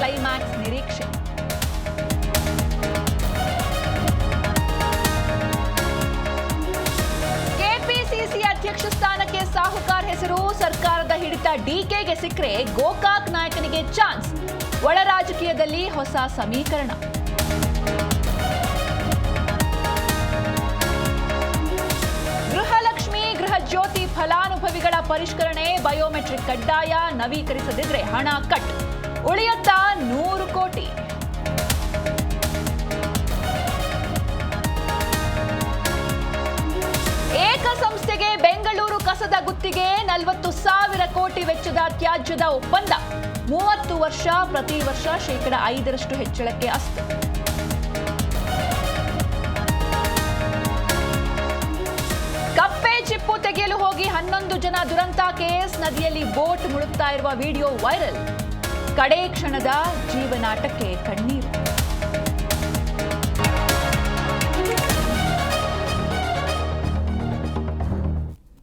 Climax ನಿರೀಕ್ಷೆ. KPCC ಅಧ್ಯಕ್ಷ ಸ್ಥಾನಕ್ಕೆ ಸಾಹುಕಾರ್ ಹೆಸರು ಸರ್ಕಾರದ ಹಿಡಿತ ಡಿಕೆಗೆ ಸಿಕ್ಕರೆ ಗೋಕಾಕ್ ನಾಯಕನಿಗೆ ಚಾನ್ಸ್. ಒಳ ರಾಜಕೀಯದಲ್ಲಿ ಹೊಸ ಸಮೀಕರಣ. ಗೃಹಲಕ್ಷ್ಮಿ ಗೃಹಜ್ಯೋತಿ ಫಲಾನುಭವಿಗಳ ಪರಿಷ್ಕರಣೆ, ಬಯೋಮೆಟ್ರಿಕ್ ಕಡ್ಡಾಯ, ನವೀಕರಿಸದಿದ್ರೆ ಹಣ ಕಟ್. ಉಳಿಯುತ್ತಾ 100 ಕೋಟಿ. ಏಕ ಸಂಸ್ಥೆಗೆ ಬೆಂಗಳೂರು ಕಸದ ಗುತ್ತಿಗೆ, 40,000 ಕೋಟಿ ವೆಚ್ಚದ ತ್ಯಾಜ್ಯದ ಒಪ್ಪಂದ. 30 ವರ್ಷ, ಪ್ರತಿ ವರ್ಷ 5% ಹೆಚ್ಚಳಕ್ಕೆ ಅಸ್ತು. ಕಪ್ಪೆ ಚಿಪ್ಪು ತೆಗೆಯಲು ಹೋಗಿ 11 ಜನ ದುರಂತ. ಕೆಎಸ್ ನದಿಯಲ್ಲಿ ಬೋಟ್ ಮುಳುಗ್ತಾ ಇರುವ ವಿಡಿಯೋ ವೈರಲ್. ಕಡೇ ಕ್ಷಣದ ಜೀವನಾಟಕ್ಕೆ ಕಣ್ಣೀರು.